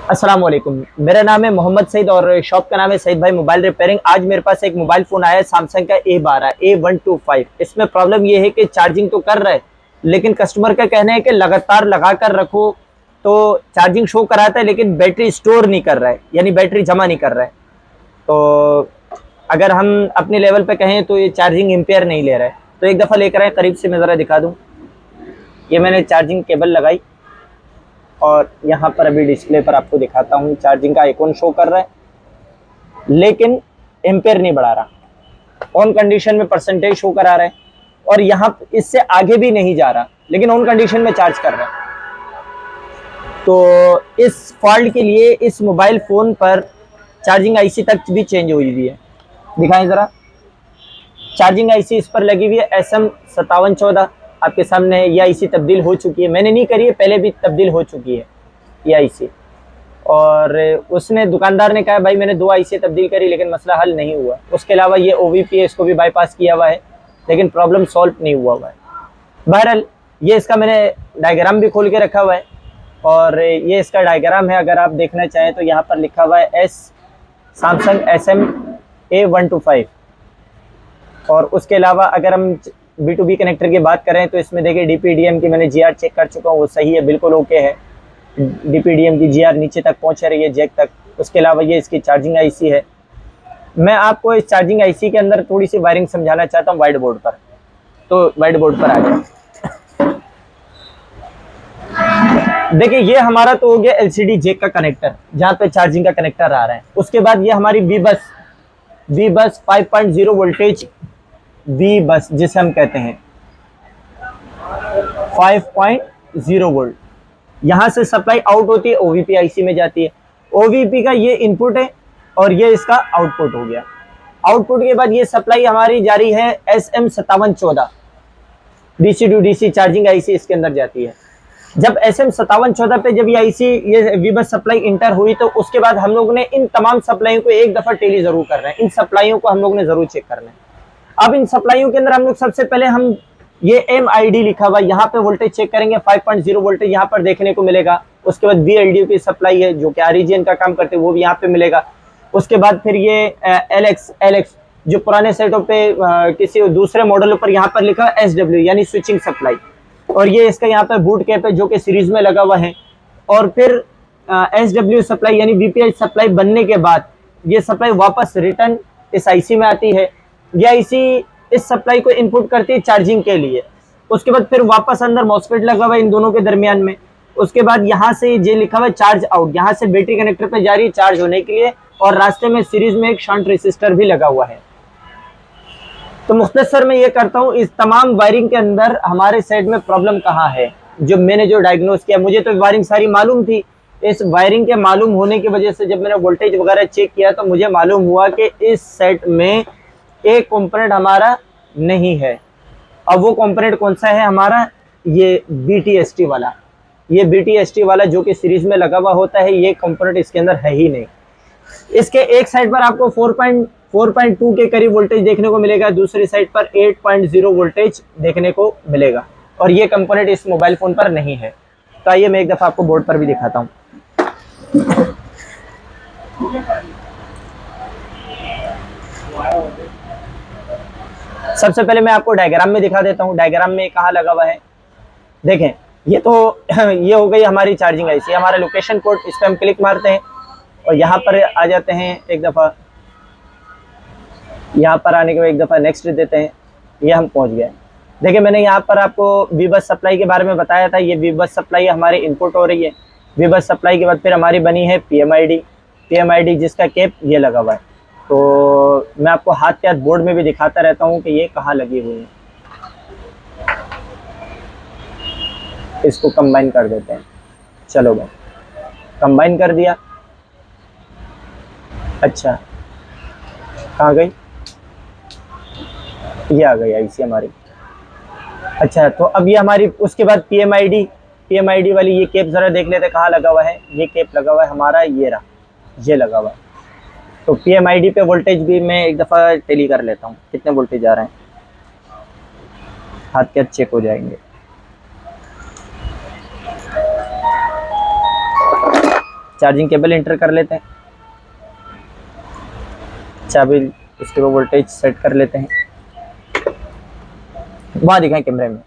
अस्सलाम वालेकुम। मेरा नाम है मोहम्मद सईद और शॉप का नाम है सईद भाई मोबाइल रिपेयरिंग। आज मेरे पास एक मोबाइल फ़ोन आया है सैमसंग का A12 A125। इसमें प्रॉब्लम ये है कि चार्जिंग तो कर रहा है, लेकिन कस्टमर का कहना है कि लगातार लगा कर रखो तो चार्जिंग शो कराता है, लेकिन बैटरी स्टोर नहीं कर रहा है, यानी बैटरी जमा नहीं कर रहा है। तो अगर हम अपने लेवल पे कहें तो ये चार्जिंग एम्पेयर नहीं ले रहा है। तो एक दफ़ा लेकर आए, करीब से मैं ज़रा दिखा दूँ। ये मैंने चार्जिंग केबल लगाई और यहाँ पर अभी डिस्प्ले पर आपको दिखाता हूँ, चार्जिंग का आइकॉन शो कर रहा है, लेकिन एम्पेयर नहीं बढ़ा रहा। ऑन कंडीशन में परसेंटेज शो करा रहा है और यहाँ इससे आगे भी नहीं जा रहा, लेकिन ऑन कंडीशन में चार्ज कर रहा है। तो इस फॉल्ट के लिए इस मोबाइल फ़ोन पर चार्जिंग आईसी तक भी चेंज हुई हुई है। दिखाएं ज़रा, चार्जिंग आईसी इस पर लगी हुई है SM5714। आपके सामने ये आईसी तब्दील हो चुकी है, मैंने नहीं करी है, पहले भी तब्दील हो चुकी है ये आईसी। और उसने दुकानदार ने कहा भाई मैंने 2 आईसी तब्दील करी लेकिन मसला हल नहीं हुआ। उसके अलावा ये OVP है, इसको भी बाईपास किया हुआ है, लेकिन प्रॉब्लम सॉल्व नहीं हुआ है। बहरहाल ये इसका मैंने डायग्राम भी खोल के रखा हुआ है और ये इसका डायग्राम है, अगर आप देखना चाहें तो यहाँ पर लिखा हुआ है सैमसंग SM A125। और उसके अलावा अगर हम B2B कनेक्टर की बात करें तो इसमें देखिए DPDM की मैंने GR चेक कर चुका हूँ, वो सही है, बिल्कुल ओके है। DPDM की GR नीचे तक पहुँच रही है, जैक तक। उसके अलावा ये इसकी चार्जिंग आईसी है। मैं आपको इस चार्जिंग आईसी के अंदर थोड़ी सी वायरिंग समझाना चाहता हूँ व्हाइट बोर्ड पर। तो व्हाइट बोर्ड पर आ जाए, देखिए ये हमारा तो हो गया LCD जैक का कनेक्टर, जहाँ पे चार्जिंग का कनेक्टर आ रहा है। उसके बाद ये हमारी वी बस 5.0 वोल्टेज वी बस जिसे हम कहते हैं 5.0 वोल्ट, यहाँ से सप्लाई आउट होती है, OVP आईसी में जाती है। OVP का ये इनपुट है और ये इसका आउटपुट हो गया। आउटपुट के बाद ये सप्लाई हमारी जारी है SM5714 DC to DC charging IC इसके अंदर जाती है। जब SM5714 पे जब ये आईसी ये वीबस सप्लाई इंटर हुई तो उसके बाद हम लोग ने इन तमाम सप्लाइयों को एक दफा टेली जरूर करना है, इन सप्लाइयों को हम लोग ने जरूर चेक करना है। अब इन सप्लाइयों के अंदर हम लोग सबसे पहले हम ये MID लिखा हुआ यहाँ पे वोल्टेज चेक करेंगे, 5.0 वोल्टेज यहाँ पर देखने को मिलेगा। उसके बाद VLDO की सप्लाई है जो कि REGN का काम करते हैं, वो भी यहाँ पे मिलेगा। उसके बाद फिर ये LX जो पुराने सेटों पे किसी दूसरे मॉडलों पर यहाँ पर लिखा SW यानी स्विचिंग सप्लाई, और ये इसका यहाँ पे बूट कैप है जो कि सीरीज में लगा हुआ है। और फिर SW सप्लाई यानी VPI सप्लाई बनने के बाद ये सप्लाई वापस रिटर्न इस आईसी में आती है। ये आईसी इस सप्लाई को इनपुट करती है चार्जिंग के लिए। उसके बाद फिर वापस अंदर मॉसफेट लगा हुआ है इन दोनों के दरमियान में। उसके बाद यहाँ से ये लिखा हुआ है चार्ज आउट, यहाँ से बैटरी कनेक्टर पे जा रही है चार्ज होने के लिए, और रास्ते में सीरीज में एक शंट रेसिस्टर भी लगा हुआ है। तो मुख्तसर मैं ये करता हूँ, इस तमाम वायरिंग के अंदर हमारे साइड में प्रॉब्लम कहाँ है, जो डायग्नोस किया। मुझे तो वायरिंग सारी मालूम थी, इस वायरिंग के मालूम होने की वजह से जब मैंने वोल्टेज वगैरह चेक किया तो मुझे मालूम हुआ कि इस सेट में एक कंपोनेंट हमारा नहीं है। अब वो कंपोनेंट कौन सा है हमारा, ये BTST वाला, ये BTST वाला जो कि सीरीज में लगा हुआ होता है, ये कंपोनेंट इसके अंदर है ही नहीं। इसके एक साइड पर आपको 4.2 के करीब वोल्टेज देखने को मिलेगा, दूसरी साइड पर 8.0 वोल्टेज देखने को मिलेगा, और ये कंपोनेंट इस मोबाइल फोन पर नहीं है। तो आइए मैं एक दफा आपको बोर्ड पर भी दिखाता हूँ। सबसे पहले मैं आपको डायग्राम में दिखा देता हूँ, डायग्राम में कहाँ लगा हुआ है। देखें ये तो ये हो गई हमारी चार्जिंग आईसी, हमारा लोकेशन कोड, इस पर हम क्लिक मारते हैं और यहाँ पर आ जाते हैं। एक दफ़ा यहाँ पर आने के बाद एक दफ़ा नेक्स्ट देते हैं, ये हम पहुँच गए। देखिए मैंने यहाँ पर आपको वीबस सप्लाई के बारे में बताया था, ये वीबस सप्लाई हमारी इनपुट हो रही है। वीबस सप्लाई के बाद फिर हमारी बनी है PMID जिसका केप ये लगा हुआ है। तो मैं आपको हाथ के हाथ बोर्ड में भी दिखाता रहता हूँ कि ये कहाँ लगी हुई है। इसको कंबाइन कर देते हैं, चलो भाई कंबाइन कर दिया। अच्छा कहाँ गई, ये आ गई आईसी हमारी। अच्छा तो अब ये हमारी, उसके बाद PMID वाली ये केप ज़रा देख लेते कहाँ लगा हुआ है। ये केप लगा हुआ है हमारा, ये रहा, ये लगा हुआ है। तो PMID पे वोल्टेज भी मैं एक दफ़ा टेली कर लेता हूँ, कितने वोल्टेज आ रहे हैं, हाथ के हाथ चेक हो जाएंगे। चार्जिंग केबल इंटर कर लेते हैं, चाबी इसके ऊपर वोल्टेज सेट कर लेते हैं, वहाँ दिखाएं कैमरे में।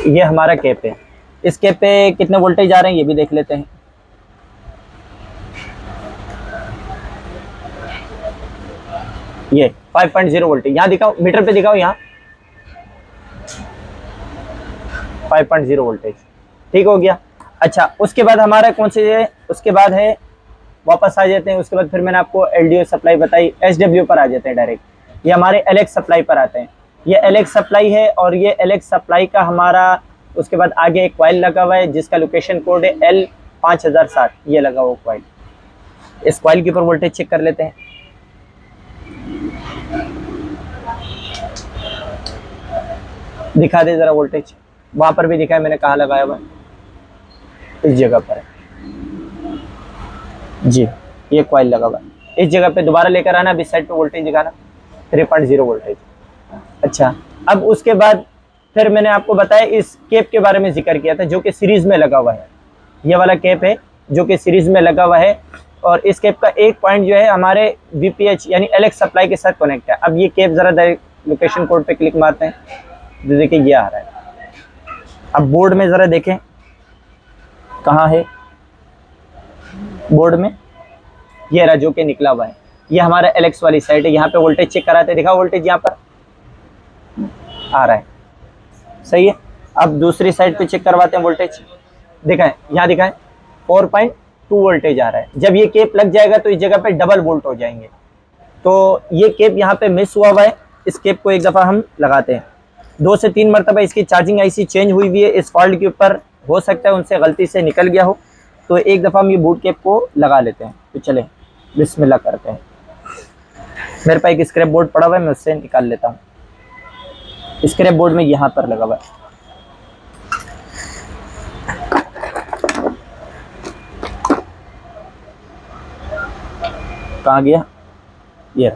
ये हमारा कैप है, इस कैप पे कितने वोल्टेज आ रहे हैं ये भी देख लेते हैं। ये 5.0 वोल्टेज यहाँ दिखाओ, मीटर पे दिखाओ, यहाँ 5.0 वोल्टेज, ठीक हो गया। अच्छा, उसके बाद हमारा कौन से है, उसके बाद है, वापस आ जाते हैं, उसके बाद फिर मैंने आपको एलडीओ सप्लाई बताई, एसडब्ल्यू पर आ जाते हैं डायरेक्ट, ये हमारे एलएक्स सप्लाई पर आते हैं। ये एलएक्स सप्लाई है और ये एलएक्स सप्लाई का हमारा, उसके बाद आगे एक कॉइल लगा हुआ है जिसका लोकेशन कोड है L5007, ये लगा हुआ कॉइल। इस कॉइल के ऊपर वोल्टेज चेक कर लेते हैं। दिखा दे जरा वोल्टेज, वहां पर भी दिखा है मैंने कहाँ लगाया हुआ है, इस जगह पर है जी, ये कॉइल लगा हुआ है, इस जगह पे दोबारा लेकर आना, अभी साइड पे वोल्टेज दिखाना 3.0 वोल्टेज। अच्छा, अब उसके बाद फिर मैंने आपको बताया इस केप के बारे में जिक्र किया था जो कि सीरीज में लगा हुआ है, ये वाला केप है जो कि सीरीज में लगा हुआ है, और इस केप का एक पॉइंट जो है हमारे वीपीएच यानी एलएक्स सप्लाई के साथ कनेक्ट है। अब ये केप जरा लोकेशन कोड पे क्लिक मारते हैं, तो देखिए ये आ रहा है। अब बोर्ड में जरा देखें कहाँ है, बोर्ड में ये रहा जो कि निकला हुआ है, ये हमारा एलएक्स वाली साइड है। यहाँ पे वोल्टेज चेक कराते हैं, दिखा वोल्टेज यहाँ पर आ रहा है, सही है। अब दूसरी साइड पे चेक करवाते हैं वोल्टेज, दिखाएं, यहाँ दिखाएं 4.2 वोल्टेज आ रहा है। जब ये केप लग जाएगा तो इस जगह पे डबल वोल्ट हो जाएंगे, तो ये केप यहाँ पे मिस हुआ है। इस केप को एक दफ़ा हम लगाते हैं, 2 से 3 मरतबा इसकी चार्जिंग आईसी चेंज हुई हुई है इस फॉल्ट के ऊपर, हो सकता है उनसे गलती से निकल गया हो, तो एक दफ़ा हम ये बूट केप को लगा लेते हैं। तो चले बिस्मिल्लाह करते हैं। मेरे पास एक स्क्रैप बोर्ड पड़ा हुआ है, मैं उससे निकाल लेता हूँ। स्क्रैप बोर्ड में यहाँ पर लगा हुआ है, कहाँ गया ये,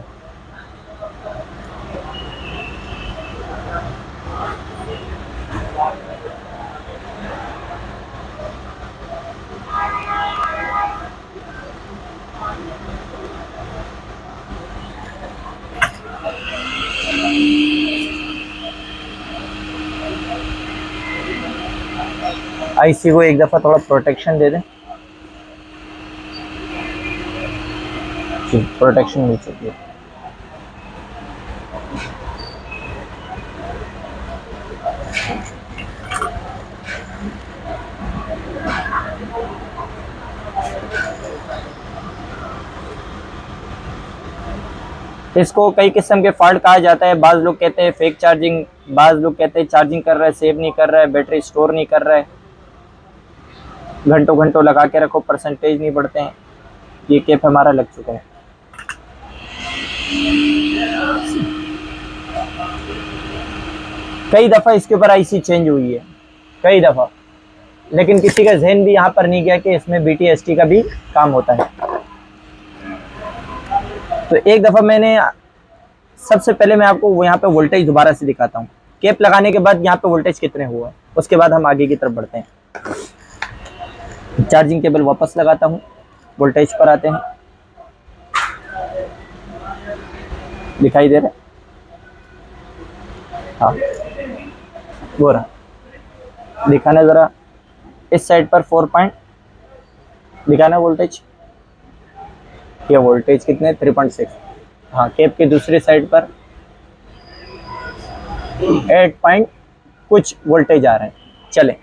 आईसी को एक दफ़ा थोड़ा प्रोटेक्शन दे दें, प्रोटेक्शन मिल चुकी है। इसको कई किस्म के फॉल्ट कहा जाता है, बाज़ लोग कहते हैं फेक चार्जिंग, बाज़ लोग कहते हैं चार्जिंग कर रहा है सेव नहीं कर रहा है, बैटरी स्टोर नहीं कर रहा है, घंटों घंटों लगा के रखो परसेंटेज नहीं बढ़ते हैं। ये केप हमारा लग चुका है। कई दफ़ा इसके ऊपर आईसी चेंज हुई है, कई दफ़ा, लेकिन किसी का जहन भी यहाँ पर नहीं गया कि इसमें BTST का भी काम होता है। तो एक दफ़ा मैंने, सबसे पहले मैं आपको वो यहाँ पे वोल्टेज दोबारा से दिखाता हूँ, केप लगाने के बाद यहाँ पे वोल्टेज कितने हुआ है, उसके बाद हम आगे की तरफ बढ़ते हैं। चार्जिंग केबल वापस लगाता हूँ, वोल्टेज पर आते हैं, दिखाई दे रहा है, हाँ वो रहा, दिखाना ज़रा इस साइड पर 4 पॉइंट दिखाना वोल्टेज, ये वोल्टेज कितने 3.6, हाँ केप की दूसरी साइड पर 8 पॉइंट कुछ वोल्टेज आ रहे हैं। चले,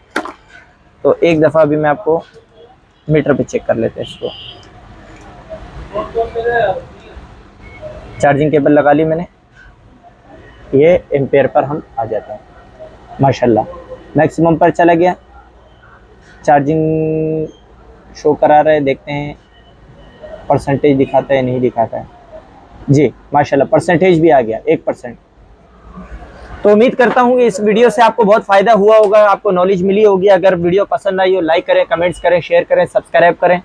तो एक दफ़ा अभी मैं आपको मीटर पे चेक कर लेते हैं इसको। चार्जिंग केबल लगा ली मैंने, ये एम्पेयर पर हम आ जाते हैं, माशाल्लाह मैक्सिमम पर चला गया, चार्जिंग शो करा रहा है, देखते हैं परसेंटेज दिखाता है नहीं दिखाता है, जी माशाल्लाह परसेंटेज भी आ गया 1%। तो उम्मीद करता हूँ कि इस वीडियो से आपको बहुत फ़ायदा हुआ होगा, आपको नॉलेज मिली होगी। अगर वीडियो पसंद आई हो लाइक करें, कमेंट्स करें, शेयर करें, सब्सक्राइब करें,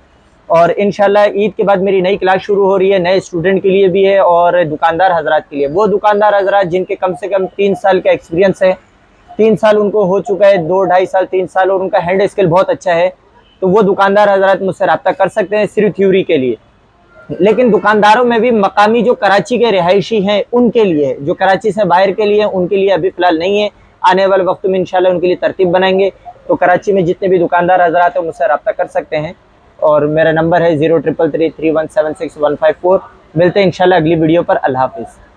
और इंशाल्लाह ईद के बाद मेरी नई क्लास शुरू हो रही है, नए स्टूडेंट के लिए भी है और दुकानदार हजरात के लिए। वो दुकानदार हजरात जिनके कम से कम 3 साल का एक्सपीरियंस है 3 साल उनको हो चुका है, 2 ढाई साल 3 साल, और उनका हैंड स्किल बहुत अच्छा है, तो वो दुकानदार हजरात मुझसे रब्ता कर सकते हैं सिर्फ थ्योरी के लिए। लेकिन दुकानदारों में भी मकामी जो कराची के रिहायशी हैं उनके लिए, जो कराची से बाहर के लिए, उनके लिए अभी फिलहाल नहीं है। आने वाले वक्त में इंशाल्लाह उनके लिए तरतीब बनाएंगे। तो कराची में जितने भी दुकानदार हजरात हैं मुझसे रब्ता कर सकते हैं, और मेरा नंबर है 03333176 154। मिलते हैं इंशाल्लाह अगली वीडियो पर। अल्लाह हाफिज़।